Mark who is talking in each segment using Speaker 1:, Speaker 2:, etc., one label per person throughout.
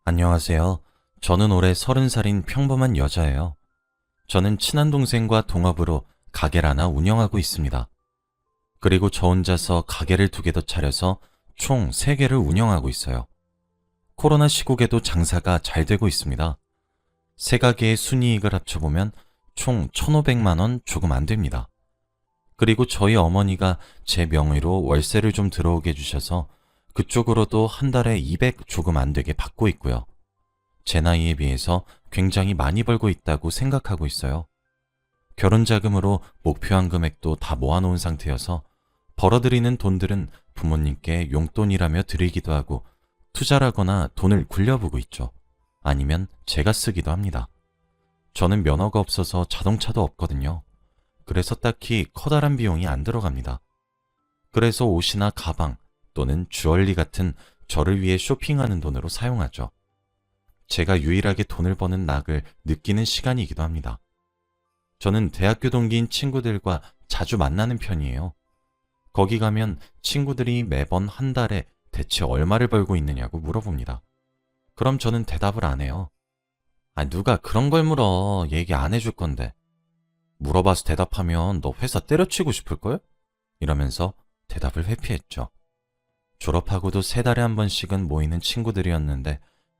Speaker 1: 안녕하세요. 저는 올해 30살인 평범한 여자예요. 저는 친한 동생과 동업으로 가게를 하나 운영하고 있습니다. 그리고 저 혼자서 가게를 2개 더 차려서 총 3개를 운영하고 있어요. 코로나 시국에도 장사가 잘 되고 있습니다. 세 가게의 순이익을 합쳐보면 총 1,500만 원 조금 안 됩니다. 그리고 저희 어머니가 제 명의로 월세를 좀 들어오게 해주셔서 그쪽으로도 한 달에 200 조금 안 되게 받고 있고요. 제 나이에 비해서 굉장히 많이 벌고 있다고 생각하고 있어요. 결혼 자금으로 목표한 금액도 다 모아놓은 상태여서 벌어들이는 돈들은 부모님께 용돈이라며 드리기도 하고 투자라거나 돈을 굴려보고 있죠. 아니면 제가 쓰기도 합니다. 저는 면허가 없어서 자동차도 없거든요. 그래서 딱히 커다란 비용이 안 들어갑니다. 그래서 옷이나 가방 또는 주얼리 같은 저를 위해 쇼핑하는 돈으로 사용하죠. 제가 유일하게 돈을 버는 낙을 느끼는 시간이기도 합니다. 저는 대학교 동기인 친구들과 자주 만나는 편이에요. 거기 가면 친구들이 매번 한 달에 대체 얼마를 벌고 있느냐고 물어봅니다. 그럼 저는 대답을 안 해요. 누가 그런 걸 물어. 얘기 안 해줄 건데. 물어봐서 대답하면 너 회사 때려치고 싶을걸? 이러면서 대답을 회피했죠. 졸업하고도 3달에 한 번씩은 모이는 친구들이었는데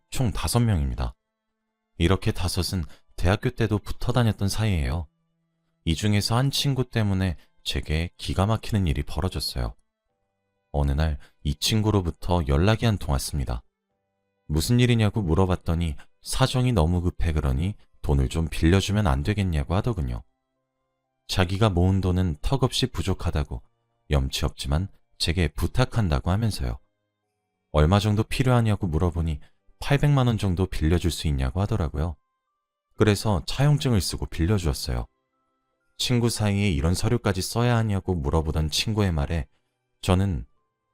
Speaker 1: 총 5명입니다. 이렇게 5은 대학교 때도 붙어 다녔던 사이예요. 이 중에서 한 친구 때문에 제게 기가 막히는 일이 벌어졌어요. 어느 날 이 친구로부터 연락이 한 통 왔습니다. 무슨 일이냐고 물어봤더니 사정이 너무 급해 그러니 돈을 좀 빌려주면 안 되겠냐고 하더군요. 자기가 모은 돈은 턱없이 부족하다고 염치 없지만 제게 부탁한다고 하면서요. 얼마 정도 필요하냐고 물어보니 800만 원 정도 빌려줄 수 있냐고 하더라고요. 그래서 차용증을 쓰고 빌려주었어요. 친구 사이에 이런 서류까지 써야 하냐고 물어보던 친구의 말에 저는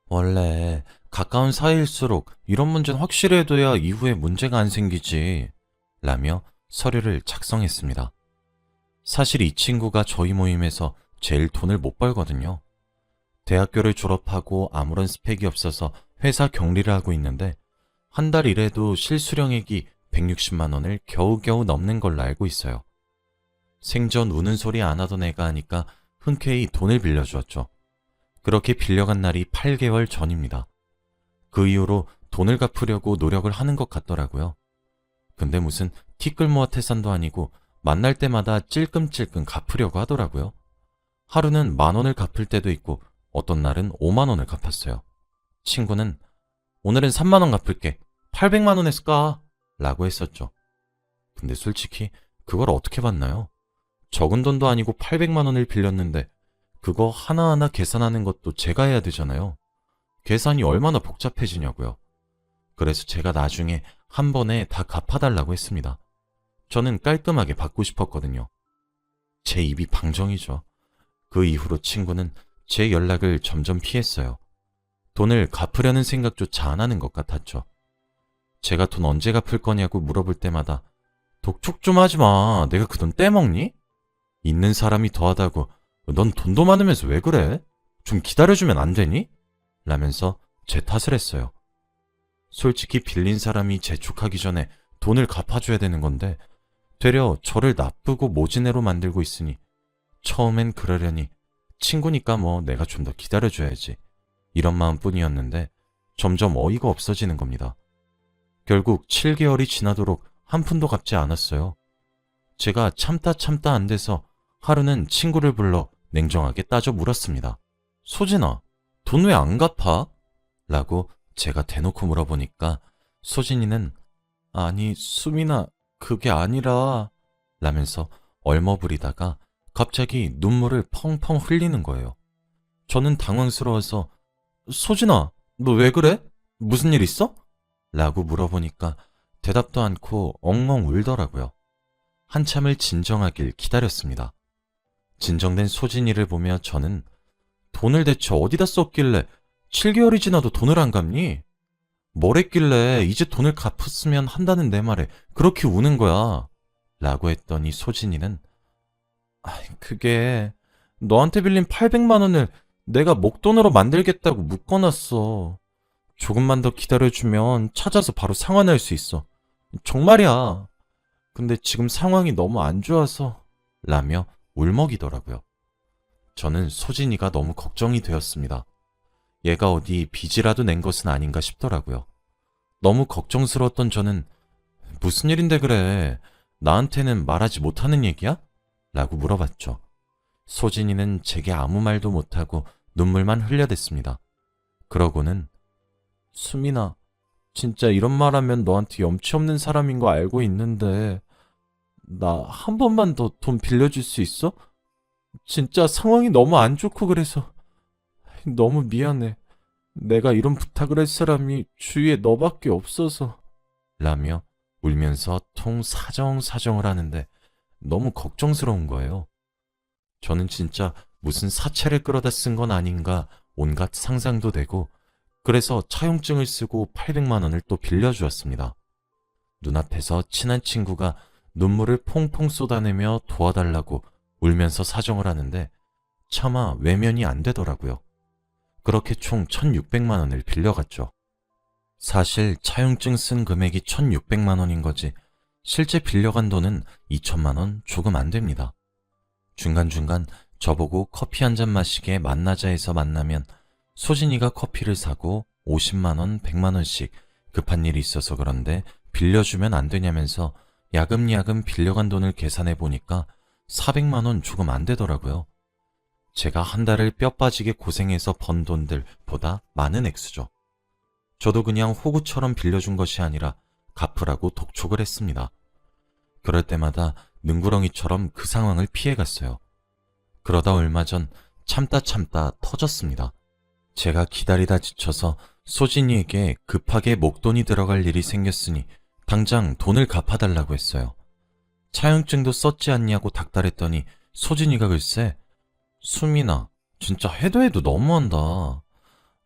Speaker 1: 원래 가까운 사이일수록 이런 문제는 확실히 해둬야 이후에 문제가 안 생기지 라며 서류를 작성했습니다. 사실 이 친구가 저희 모임에서 제일 돈을 못 벌거든요. 대학교를 졸업하고 아무런 스펙이 없어서 회사 격리를 하고 있는데 한 달 일해도 실수령액이 160만 원을 겨우겨우 넘는 걸로 알고 있어요. 생전 우는 소리 안 하던 애가 하니까 흔쾌히 돈을 빌려주었죠. 그렇게 빌려간 날이 8개월 전입니다. 그 이후로 돈을 갚으려고 노력을 하는 것 같더라고요. 근데 무슨 티끌모아 태산도 아니고 만날 때마다 찔끔찔끔 갚으려고 하더라고요. 하루는 10,000원을 갚을 때도 있고 어떤 날은 50,000원을 갚았어요. 친구는 오늘은 30,000원 갚을게. 800만 원에서 까 라고 했었죠. 근데 솔직히 그걸 어떻게 받나요? 적은 돈도 아니고 800만 원을 빌렸는데 그거 하나하나 계산하는 것도 제가 해야 되잖아요. 계산이 얼마나 복잡해지냐고요. 그래서 제가 나중에 한 번에 다 갚아달라고 했습니다. 저는 깔끔하게 받고 싶었거든요. 제 입이 방정이죠. 그 이후로 친구는 제 연락을 점점 피했어요. 돈을 갚으려는 생각조차 안 하는 것 같았죠. 제가 돈 언제 갚을 거냐고 물어볼 때마다 독촉 좀 하지 마. 내가 그 돈 떼먹니? 있는 사람이 더하다고 넌 돈도 많으면서 왜 그래? 좀 기다려주면 안 되니? 라면서 제 탓을 했어요. 솔직히 빌린 사람이 재촉하기 전에 돈을 갚아줘야 되는 건데 되려 저를 나쁘고 모진애로 만들고 있으니 처음엔 그러려니 친구니까 뭐 내가 좀 더 기다려줘야지 이런 마음뿐이었는데 점점 어이가 없어지는 겁니다. 결국 7개월이 지나도록 한 푼도 갚지 않았어요. 제가 참다 안 돼서 하루는 친구를 불러 냉정하게 따져 물었습니다. 소진아, 돈 왜 안 갚아? 라고 제가 대놓고 물어보니까 소진이는 아니 수민아 그게 아니라 라면서 얼머부리다가 갑자기 눈물을 펑펑 흘리는 거예요. 저는 당황스러워서 소진아 너 왜 그래? 무슨 일 있어? 라고 물어보니까 대답도 않고 엉엉 울더라고요. 한참을 진정하길 기다렸습니다. 진정된 소진이를 보며 저는 돈을 대체 어디다 썼길래 7개월이 지나도 돈을 안 갚니? 뭘 했길래 이제 돈을 갚았으면 한다는 내 말에 그렇게 우는 거야? 라고 했더니 소진이는 그게 너한테 빌린 800만 원을 내가 목돈으로 만들겠다고 묶어놨어. 조금만 더 기다려주면 찾아서 바로 상환할 수 있어. 정말이야. 근데 지금 상황이 너무 안 좋아서 라며 울먹이더라고요. 저는 소진이가 너무 걱정이 되었습니다. 얘가 어디 빚이라도 낸 것은 아닌가 싶더라고요. 너무 걱정스러웠던 저는 무슨 일인데 그래? 나한테는 말하지 못하는 얘기야? 라고 물어봤죠. 소진이는 제게 아무 말도 못하고 눈물만 흘려댔습니다. 그러고는 수민아, 진짜 이런 말하면 너한테 염치 없는 사람인 거 알고 있는데 나 한 번만 더 돈 빌려줄 수 있어? 진짜 상황이 너무 안 좋고 그래서 너무 미안해. 내가 이런 부탁을 할 사람이 주위에 너밖에 없어서 라며 울면서 통 사정사정을 하는데 너무 걱정스러운 거예요. 저는 진짜 무슨 사채를 끌어다 쓴 건 아닌가 온갖 상상도 되고 그래서 차용증을 쓰고 800만 원을 또 빌려주었습니다. 눈앞에서 친한 친구가 눈물을 퐁퐁 쏟아내며 도와달라고 울면서 사정을 하는데 차마 외면이 안 되더라고요. 그렇게 총 1,600만 원을 빌려갔죠. 사실 차용증 쓴 금액이 1,600만 원인 거지 실제 빌려간 돈은 2천만 원 조금 안 됩니다. 중간중간 저보고 커피 한 잔 마시게 만나자 해서 만나면 소진이가 커피를 사고 50만 원, 100만 원씩 급한 일이 있어서 그런데 빌려주면 안 되냐면서 야금야금 빌려간 돈을 계산해 보니까 400만 원 조금 안 되더라고요. 제가 한 달을 뼈 빠지게 고생해서 번 돈들보다 많은 액수죠. 저도 그냥 호구처럼 빌려준 것이 아니라 갚으라고 독촉을 했습니다. 그럴 때마다 능구렁이처럼 그 상황을 피해갔어요. 그러다 얼마 전 참다 터졌습니다. 제가 기다리다 지쳐서 소진이에게 급하게 목돈이 들어갈 일이 생겼으니 당장 돈을 갚아달라고 했어요. 차용증도 썼지 않냐고 닥달했더니 소진이가 글쎄 수민아, 진짜 해도 너무한다.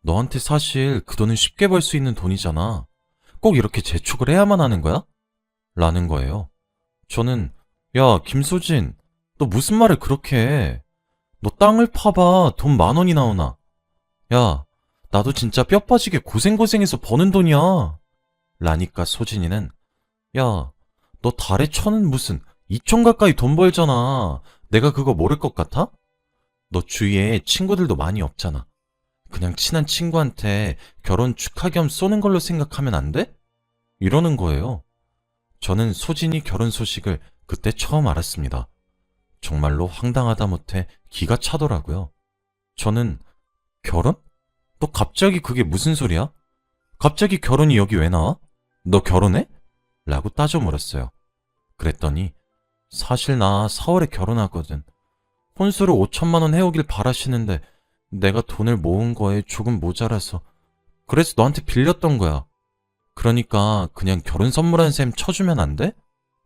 Speaker 1: 너한테 사실 그 돈은 쉽게 벌 수 있는 돈이잖아. 꼭 이렇게 재촉을 해야만 하는 거야? 라는 거예요. 저는 야 김소진, 너 무슨 말을 그렇게 해? 너 땅을 파봐 돈 10,000원이 나오나? 야, 나도 진짜 뼈 빠지게 고생해서 버는 돈이야. 라니까 소진이는 야, 너 달에 1,000은 무슨 2천 가까이 돈 벌잖아. 내가 그거 모를 것 같아? 너 주위에 친구들도 많이 없잖아. 그냥 친한 친구한테 결혼 축하 겸 쏘는 걸로 생각하면 안 돼? 이러는 거예요. 저는 소진이 결혼 소식을 그때 처음 알았습니다. 정말로 황당하다 못해 기가 차더라고요. 저는 결혼? 너 갑자기 그게 무슨 소리야? 갑자기 결혼이 여기 왜 나와? 너 결혼해? 라고 따져 물었어요. 그랬더니 사실 나 4월에 결혼하거든. 혼수를 5천만 원 해오길 바라시는데 내가 돈을 모은 거에 조금 모자라서 그래서 너한테 빌렸던 거야. 그러니까 그냥 결혼 선물한 셈 쳐주면 안 돼?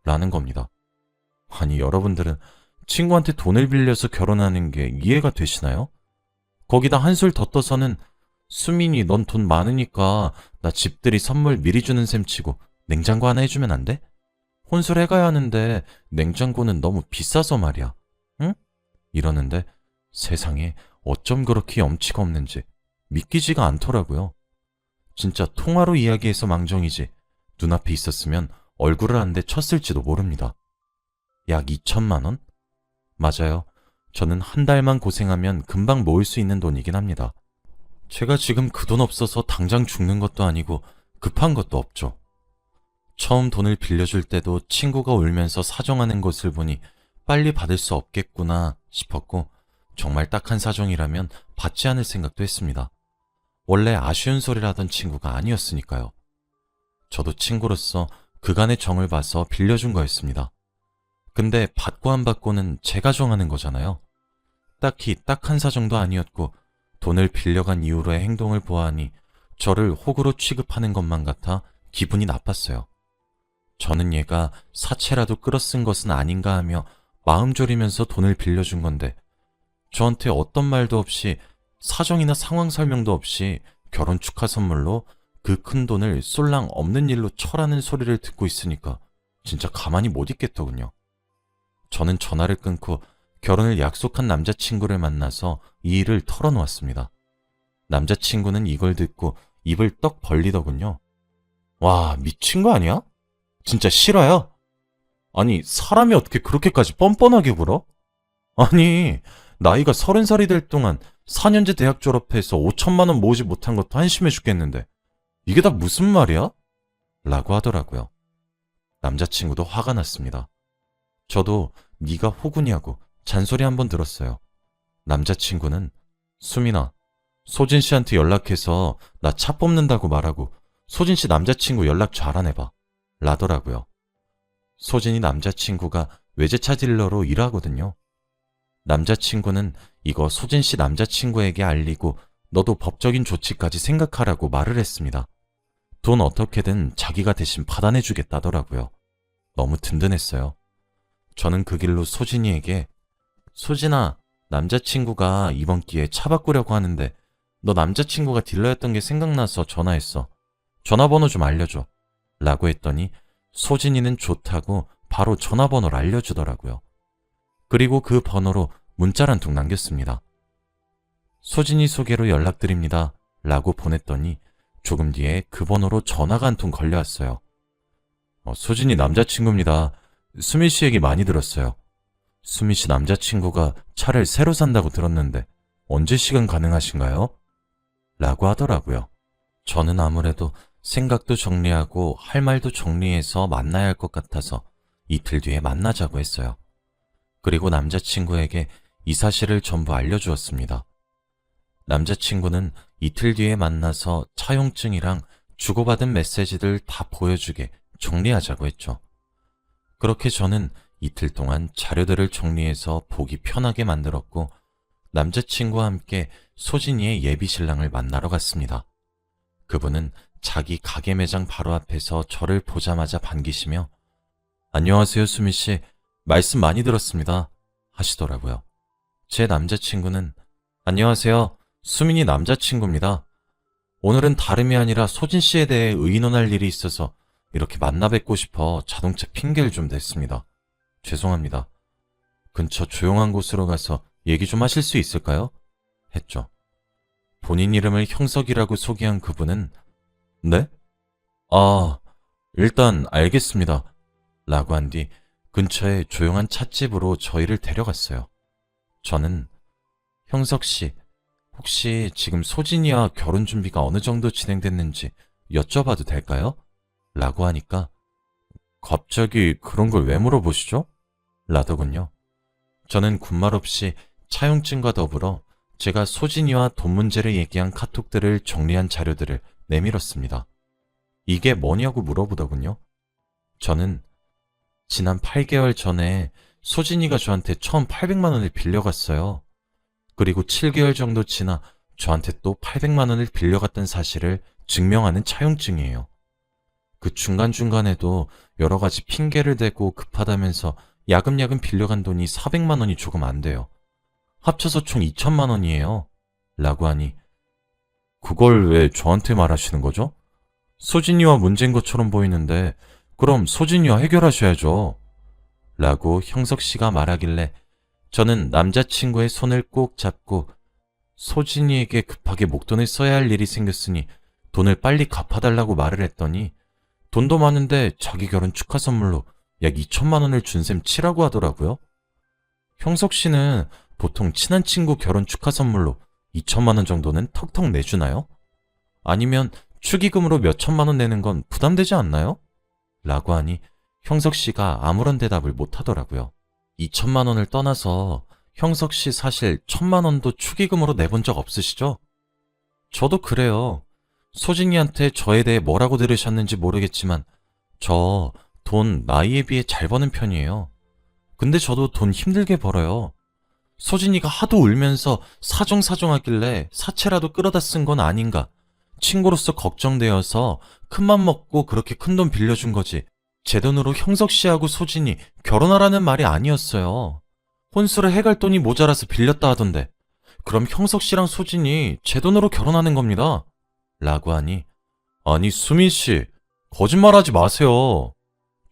Speaker 1: 라는 겁니다. 아니 여러분들은 친구한테 돈을 빌려서 결혼하는 게 이해가 되시나요? 거기다 한술 더 떠서는 수민이 넌 돈 많으니까 나 집들이 선물 미리 주는 셈 치고 냉장고 하나 해주면 안 돼? 혼술 해가야 하는데 냉장고는 너무 비싸서 말이야. 응? 이러는데 세상에 어쩜 그렇게 염치가 없는지 믿기지가 않더라고요. 진짜 통화로 이야기해서 망정이지 눈앞에 있었으면 얼굴을 한 대 쳤을지도 모릅니다. 약 2천만 원? 맞아요. 저는 한 달만 고생하면 금방 모을 수 있는 돈이긴 합니다. 제가 지금 그 돈 없어서 당장 죽는 것도 아니고 급한 것도 없죠. 처음 돈을 빌려줄 때도 친구가 울면서 사정하는 것을 보니 빨리 받을 수 없겠구나 싶었고 정말 딱한 사정이라면 받지 않을 생각도 했습니다. 원래 아쉬운 소리를 하던 친구가 아니었으니까요. 저도 친구로서 그간의 정을 봐서 빌려준 거였습니다. 근데 받고 안 받고는 제가 정하는 거잖아요. 딱히 딱한 사정도 아니었고 돈을 빌려간 이후로의 행동을 보아하니 저를 호구로 취급하는 것만 같아 기분이 나빴어요. 저는 얘가 사채라도 끌어쓴 것은 아닌가 하며 마음 졸이면서 돈을 빌려준 건데 저한테 어떤 말도 없이 사정이나 상황 설명도 없이 결혼 축하 선물로 그 큰 돈을 쏠랑 없는 일로 쳐라는 소리를 듣고 있으니까 진짜 가만히 못 있겠더군요. 저는 전화를 끊고 결혼을 약속한 남자친구를 만나서 이 일을 털어놓았습니다. 남자친구는 이걸 듣고 입을 떡 벌리더군요. 와, 미친 거 아니야? 진짜 실화야? 아니, 사람이 어떻게 그렇게까지 뻔뻔하게 굴어? 아니, 나이가 30살이 될 동안 4년제 대학 졸업해서 5천만 원 모으지 못한 것도 한심해 죽겠는데 이게 다 무슨 말이야? 라고 하더라고요. 남자친구도 화가 났습니다. 저도 네가 호구냐고 잔소리 한번 들었어요. 남자친구는 수민아, 소진 씨한테 연락해서 나 차 뽑는다고 말하고 소진 씨 남자친구 연락 잘 안 해봐. 라더라고요. 소진이 남자친구가 외제차 딜러로 일하거든요. 남자친구는 이거 소진 씨 남자친구에게 알리고 너도 법적인 조치까지 생각하라고 말을 했습니다. 돈 어떻게든 자기가 대신 받아내주겠다더라고요. 너무 든든했어요. 저는 그 길로 소진이에게 소진아, 남자친구가 이번 기회에 차 바꾸려고 하는데 너 남자친구가 딜러였던 게 생각나서 전화했어. 전화번호 좀 알려줘. 라고 했더니 소진이는 좋다고 바로 전화번호를 알려주더라고요. 그리고 그 번호로 문자를 한 통 남겼습니다. 소진이 소개로 연락드립니다. 라고 보냈더니 조금 뒤에 그 번호로 전화가 한 통 걸려왔어요. 소진이 남자친구입니다. 수민 씨 얘기 많이 들었어요. 수민 씨 남자친구가 차를 새로 산다고 들었는데 언제 시간 가능하신가요? 라고 하더라고요. 저는 아무래도 생각도 정리하고 할 말도 정리해서 만나야 할 것 같아서 이틀 뒤에 만나자고 했어요. 그리고 남자친구에게 이 사실을 전부 알려주었습니다. 남자친구는 이틀 뒤에 만나서 차용증이랑 주고받은 메시지들 다 보여주게 정리하자고 했죠. 그렇게 저는 이틀 동안 자료들을 정리해서 보기 편하게 만들었고 남자친구와 함께 소진이의 예비 신랑을 만나러 갔습니다. 그분은 자기 가게 매장 바로 앞에서 저를 보자마자 반기시며 안녕하세요 수미 씨, 말씀 많이 들었습니다 하시더라고요. 제 남자친구는 안녕하세요, 수민이 남자친구입니다. 오늘은 다름이 아니라 소진 씨에 대해 의논할 일이 있어서 이렇게 만나 뵙고 싶어 자동차 핑계를 좀 댔습니다. 죄송합니다. 근처 조용한 곳으로 가서 얘기 좀 하실 수 있을까요? 했죠. 본인 이름을 형석이라고 소개한 그분은 네? 아, 일단 알겠습니다. 라고 한 뒤 근처에 조용한 찻집으로 저희를 데려갔어요. 저는 형석 씨, 혹시 지금 소진이와 결혼 준비가 어느 정도 진행됐는지 여쭤봐도 될까요? 라고 하니까 갑자기 그런 걸 왜 물어보시죠? 라더군요. 저는 군말 없이 차용증과 더불어 제가 소진이와 돈 문제를 얘기한 카톡들을 정리한 자료들을 내밀었습니다. 이게 뭐냐고 물어보더군요. 저는 지난 8개월 전에 소진이가 저한테 처음 800만 원을 빌려갔어요. 그리고 7개월 정도 지나 저한테 또 800만 원을 빌려갔던 사실을 증명하는 차용증이에요. 그 중간중간에도 여러 가지 핑계를 대고 급하다면서 야금야금 빌려간 돈이 400만 원이 조금 안 돼요. 합쳐서 총 2천만 원이에요. 라고 하니 그걸 왜 저한테 말하시는 거죠? 소진이와 문제인 것처럼 보이는데 그럼 소진이와 해결하셔야죠. 라고 형석 씨가 말하길래 저는 남자친구의 손을 꼭 잡고 소진이에게 급하게 목돈을 써야 할 일이 생겼으니 돈을 빨리 갚아달라고 말을 했더니 돈도 많은데 자기 결혼 축하 선물로 약 2천만 원을 준 셈 치라고 하더라고요. 형석 씨는 보통 친한 친구 결혼 축하 선물로 2천만 원 정도는 턱턱 내주나요? 아니면 축의금으로 몇 천만 원 내는 건 부담되지 않나요? 라고 하니 형석 씨가 아무런 대답을 못 하더라고요. 2천만 원을 떠나서 형석 씨 사실 1,000만 원도 축의금으로 내본 적 없으시죠? 저도 그래요. 소진이한테 저에 대해 뭐라고 들으셨는지 모르겠지만 저 돈 나이에 비해 잘 버는 편이에요. 근데 저도 돈 힘들게 벌어요. 소진이가 하도 울면서 사정사정하길래 사채라도 끌어다 쓴 건 아닌가. 친구로서 걱정되어서 큰맘 먹고 그렇게 큰 돈 빌려준 거지. 제 돈으로 형석 씨하고 소진이 결혼하라는 말이 아니었어요. 혼수를 해갈 돈이 모자라서 빌렸다 하던데 그럼 형석 씨랑 소진이 제 돈으로 결혼하는 겁니다. 라고 하니 아니 수민 씨 거짓말하지 마세요.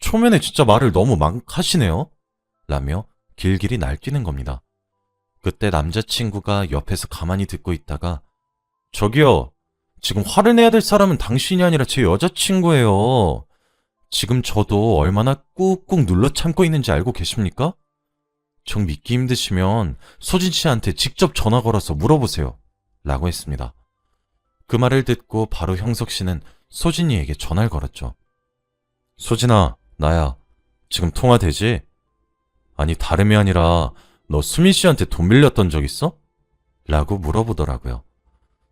Speaker 1: 초면에 진짜 말을 너무 막 하시네요. 라며 길길이 날뛰는 겁니다. 그때 남자친구가 옆에서 가만히 듣고 있다가 저기요, 지금 화를 내야 될 사람은 당신이 아니라 제 여자친구예요. 지금 저도 얼마나 꾹꾹 눌러 참고 있는지 알고 계십니까? 정 믿기 힘드시면 소진 씨한테 직접 전화 걸어서 물어보세요. 라고 했습니다. 그 말을 듣고 바로 형석 씨는 소진이에게 전화를 걸었죠. 소진아, 나야. 지금 통화되지? 아니, 다름이 아니라 너 수민 씨한테 돈 빌렸던 적 있어? 라고 물어보더라고요.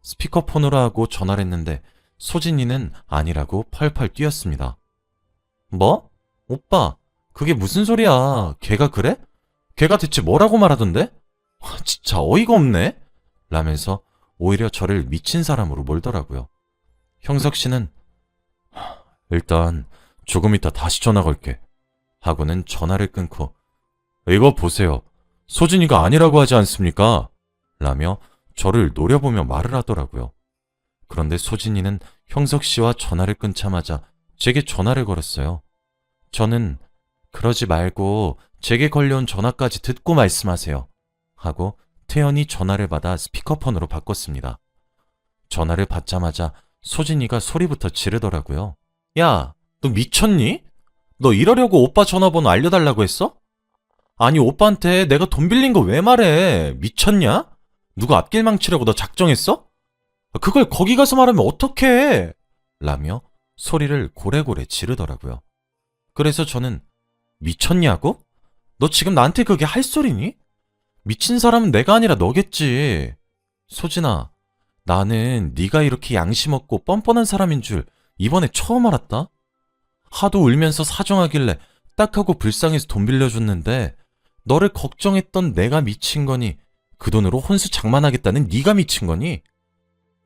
Speaker 1: 스피커폰으로 하고 전화를 했는데 소진이는 아니라고 펄펄 뛰었습니다. 뭐? 오빠, 그게 무슨 소리야? 걔가 그래? 걔가 대체 뭐라고 말하던데? 진짜 어이가 없네? 라면서 오히려 저를 미친 사람으로 몰더라고요. 형석 씨는 일단 조금 이따 다시 전화 걸게 하고는 전화를 끊고 이거 보세요. 소진이가 아니라고 하지 않습니까? 라며 저를 노려보며 말을 하더라고요. 그런데 소진이는 형석 씨와 전화를 끊자마자 제게 전화를 걸었어요. 저는 그러지 말고 제게 걸려온 전화까지 듣고 말씀하세요 하고 태연히 전화를 받아 스피커폰으로 바꿨습니다. 전화를 받자마자 소진이가 소리부터 지르더라고요. 야, 너 미쳤니? 너 이러려고 오빠 전화번호 알려달라고 했어? 아니, 오빠한테 내가 돈 빌린 거 왜 말해? 미쳤냐? 누가 앞길 망치려고 너 작정했어? 그걸 거기 가서 말하면 어떡해? 라며 소리를 고래고래 지르더라고요. 그래서 저는 미쳤냐고? 너 지금 나한테 그게 할 소리니? 미친 사람은 내가 아니라 너겠지. 소진아, 나는 네가 이렇게 양심 없고 뻔뻔한 사람인 줄 이번에 처음 알았다. 하도 울면서 사정하길래 딱 하고 불쌍해서 돈 빌려줬는데 너를 걱정했던 내가 미친 거니 그 돈으로 혼수 장만하겠다는 네가 미친 거니?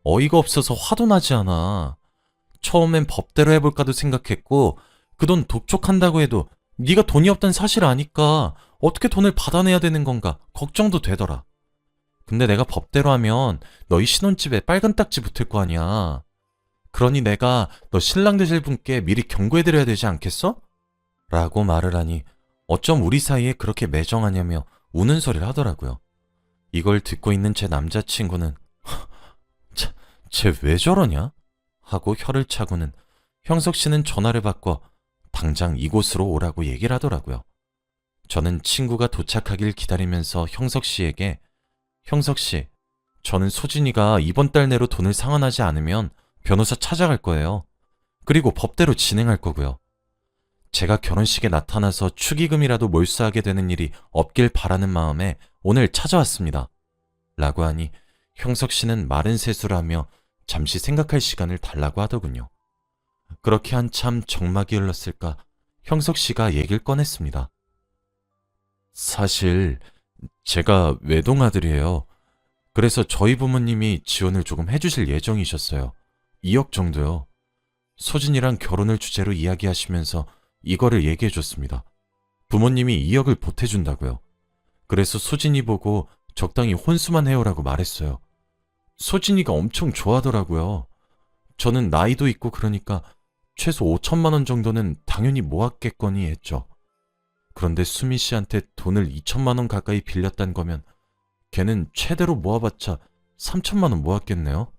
Speaker 1: 어이가 없어서 화도 나지 않아. 처음엔 법대로 해볼까도 생각했고 그 돈 독촉한다고 해도 네가 돈이 없다는 사실을 아니까 어떻게 돈을 받아내야 되는 건가 걱정도 되더라. 근데 내가 법대로 하면 너희 신혼집에 빨간 딱지 붙을 거 아니야. 그러니 내가 너 신랑 되실 분께 미리 경고해드려야 되지 않겠어? 라고 말을 하니 어쩜 우리 사이에 그렇게 매정하냐며 우는 소리를 하더라고요. 이걸 듣고 있는 제 남자친구는 쟤 왜 저러냐? 하고 혀를 차고는 형석 씨는 전화를 바꿔 당장 이곳으로 오라고 얘기를 하더라고요. 저는 친구가 도착하길 기다리면서 형석 씨에게 형석 씨, 저는 소진이가 이번 달 내로 돈을 상환하지 않으면 변호사 찾아갈 거예요. 그리고 법대로 진행할 거고요. 제가 결혼식에 나타나서 축의금이라도 몰수하게 되는 일이 없길 바라는 마음에 오늘 찾아왔습니다. 라고 하니 형석 씨는 마른 세수를 하며 잠시 생각할 시간을 달라고 하더군요. 그렇게 한참 정막이 흘렀을까 형석 씨가 얘기를 꺼냈습니다. 사실 제가 외동아들이에요. 그래서 저희 부모님이 지원을 조금 해주실 예정이셨어요. 2억 정도요. 소진이랑 결혼을 주제로 이야기하시면서 이거를 얘기해줬습니다. 부모님이 2억을 보태준다고요. 그래서 소진이 보고 적당히 혼수만 해오라고 말했어요. 소진이가 엄청 좋아하더라고요. 저는 나이도 있고 그러니까 최소 5천만 원 정도는 당연히 모았겠거니 했죠. 그런데 수미 씨한테 돈을 2천만 원 가까이 빌렸단 거면 걔는 최대로 모아봤자 3천만 원 모았겠네요.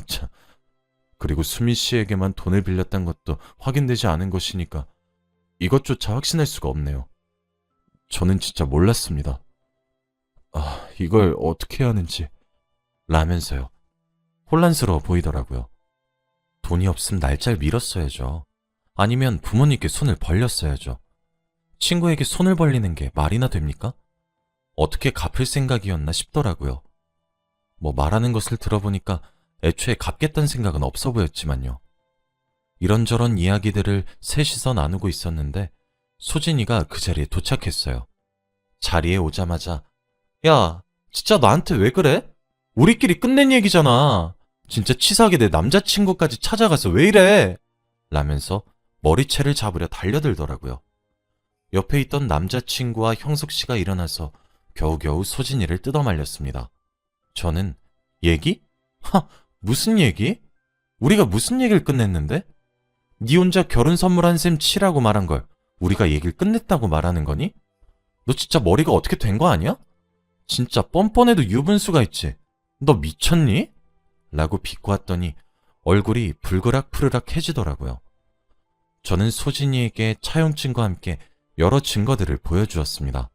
Speaker 1: 참. 그리고 수미 씨에게만 돈을 빌렸단 것도 확인되지 않은 것이니까 이것조차 확신할 수가 없네요. 저는 진짜 몰랐습니다. 이걸 어떻게 해야 하는지 라면서요. 혼란스러워 보이더라고요. 돈이 없음 날짜를 미뤘어야죠. 아니면 부모님께 손을 벌렸어야죠. 친구에게 손을 벌리는 게 말이나 됩니까? 어떻게 갚을 생각이었나 싶더라고요. 뭐 말하는 것을 들어보니까 애초에 갚겠다는 생각은 없어 보였지만요. 이런저런 이야기들을 셋이서 나누고 있었는데 소진이가 그 자리에 도착했어요. 자리에 오자마자 야, 진짜 나한테 왜 그래? 우리끼리 끝낸 얘기잖아. 진짜 치사하게 내 남자친구까지 찾아가서 왜 이래? 라면서 머리채를 잡으려 달려들더라고요. 옆에 있던 남자친구와 형석 씨가 일어나서 겨우겨우 소진이를 뜯어말렸습니다. 저는 얘기? 무슨 얘기? 우리가 무슨 얘기를 끝냈는데? 네 혼자 결혼 선물 한 셈 치라고 말한 걸 우리가 얘기를 끝냈다고 말하는 거니? 너 진짜 머리가 어떻게 된 거 아니야? 진짜 뻔뻔해도 유분수가 있지. 너 미쳤니? 라고 비꼬았더니 얼굴이 불그락푸르락해지더라고요. 저는 소진이에게 차용증과 함께 여러 증거들을 보여주었습니다.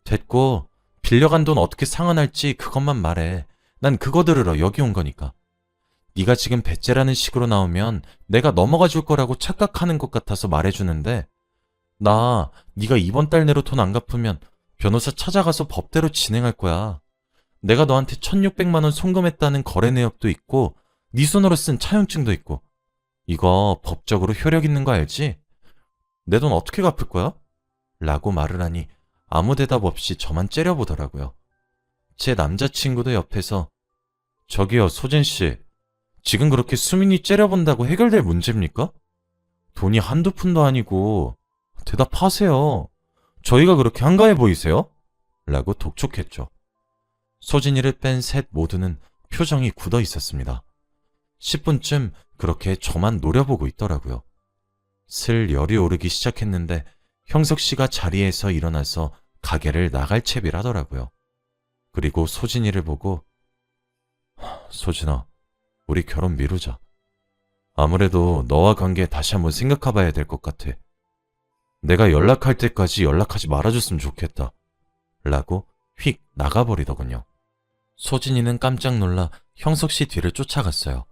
Speaker 1: 됐고, 빌려간 돈 어떻게 상환할지 그것만 말해. 난 그거 들으러 여기 온 거니까. 네가 지금 배째라는 식으로 나오면 내가 넘어가 줄 거라고 착각하는 것 같아서 말해주는데, 나 네가 이번 달 내로 돈 안 갚으면 변호사 찾아가서 법대로 진행할 거야. 내가 너한테 1,600만 원 송금했다는 거래 내역도 있고 네 손으로 쓴 차용증도 있고. 이거 법적으로 효력 있는 거 알지? 내 돈 어떻게 갚을 거야? 라고 말을 하니 아무 대답 없이 저만 째려보더라고요. 제 남자친구도 옆에서 저기요 소진씨, 지금 그렇게 수민이 째려본다고 해결될 문제입니까? 돈이 한두 푼도 아니고 대답하세요. 저희가 그렇게 한가해 보이세요? 라고 독촉했죠. 소진이를 뺀 셋 모두는 표정이 굳어 있었습니다. 10분쯤 그렇게 저만 노려보고 있더라고요. 슬 열이 오르기 시작했는데 형석 씨가 자리에서 일어나서 가게를 나갈 채비를 하더라고요. 그리고 소진이를 보고 소진아, 우리 결혼 미루자. 아무래도 너와 관계 다시 한번 생각해봐야 될 것 같아. 내가 연락할 때까지 연락하지 말아줬으면 좋겠다. 라고 휙 나가버리더군요. 소진이는 깜짝 놀라 형석 씨 뒤를 쫓아갔어요.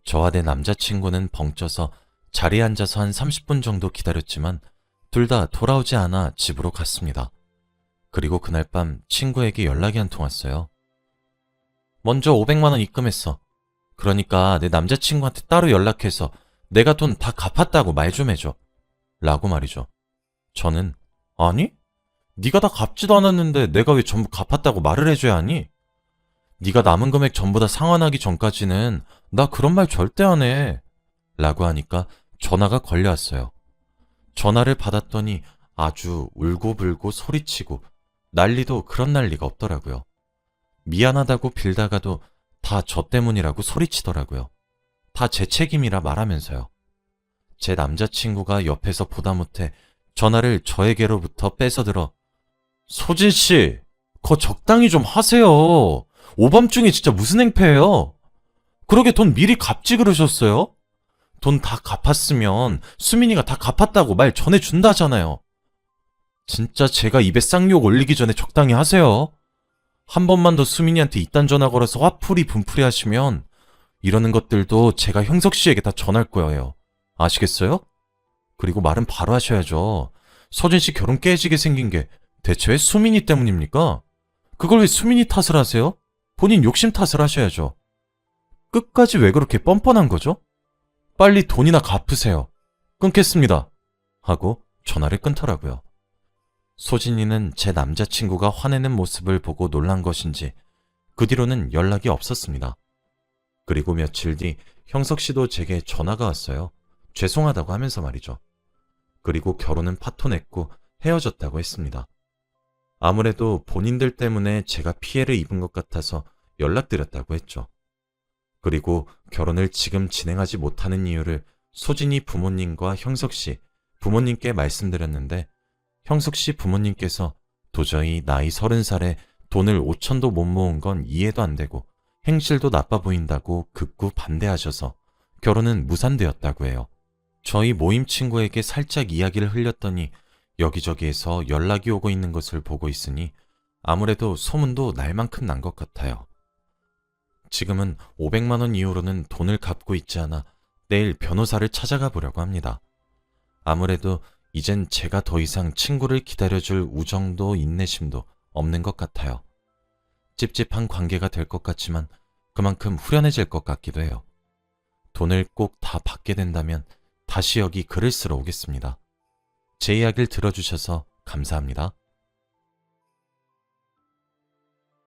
Speaker 1: 저와 내 남자친구는 벙쪄서 자리에 앉아서 한 30분 정도 기다렸지만 둘 다 돌아오지 않아 집으로 갔습니다. 그리고 그날 밤 친구에게 연락이 한 통 왔어요. 먼저 500만 원 입금했어. 그러니까 내 남자친구한테 따로 연락해서 내가 돈 다 갚았다고 말 좀 해줘. 라고 말이죠. 저는 아니? 네가 다 갚지도 않았는데 내가 왜 전부 갚았다고 말을 해줘야 하니? 네가 남은 금액 전부 다 상환하기 전까지는 나 그런 말 절대 안 해. 라고 하니까 전화가 걸려왔어요. 전화를 받았더니 아주 울고불고 소리치고 난리도 그런 난리가 없더라고요. 미안하다고 빌다가도 다 저 때문이라고 소리치더라고요. 다 제 책임이라 말하면서요. 제 남자친구가 옆에서 보다 못해 전화를 저에게로부터 뺏어들어 소진씨, 그거 적당히 좀 하세요. 오밤중에 진짜 무슨 행패예요? 그러게 돈 미리 갚지 그러셨어요? 돈 다 갚았으면 수민이가 다 갚았다고 말 전해준다잖아요. 진짜 제가 입에 쌍욕 올리기 전에 적당히 하세요. 한 번만 더 수민이한테 이딴 전화 걸어서 화풀이 분풀이 하시면 이러는 것들도 제가 형석 씨에게 다 전할 거예요. 아시겠어요? 그리고 말은 바로 하셔야죠. 서진 씨 결혼 깨지게 생긴 게 대체 왜 수민이 때문입니까? 그걸 왜 수민이 탓을 하세요? 본인 욕심 탓을 하셔야죠. 끝까지 왜 그렇게 뻔뻔한 거죠? 빨리 돈이나 갚으세요. 끊겠습니다. 하고 전화를 끊더라고요. 소진이는 제 남자친구가 화내는 모습을 보고 놀란 것인지 그 뒤로는 연락이 없었습니다. 그리고 며칠 뒤 형석 씨도 제게 전화가 왔어요. 죄송하다고 하면서 말이죠. 그리고 결혼은 파토냈고 헤어졌다고 했습니다. 아무래도 본인들 때문에 제가 피해를 입은 것 같아서 연락드렸다고 했죠. 그리고 결혼을 지금 진행하지 못하는 이유를 소진이 부모님과 형석 씨 부모님께 말씀드렸는데 형석 씨 부모님께서 도저히 나이 30살에 돈을 5천도 못 모은 건 이해도 안 되고 행실도 나빠 보인다고 극구 반대하셔서 결혼은 무산되었다고 해요. 저희 모임 친구에게 살짝 이야기를 흘렸더니 여기저기에서 연락이 오고 있는 것을 보고 있으니 아무래도 소문도 날 만큼 난 것 같아요. 지금은 500만 원 이후로는 돈을 갚고 있지 않아 내일 변호사를 찾아가 보려고 합니다. 아무래도 이젠 제가 더 이상 친구를 기다려줄 우정도 인내심도 없는 것 같아요. 찝찝한 관계가 될 것 같지만 그만큼 후련해질 것 같기도 해요. 돈을 꼭 다 받게 된다면 다시 여기 글을 쓰러 오겠습니다. 제 이야기를 들어주셔서 감사합니다.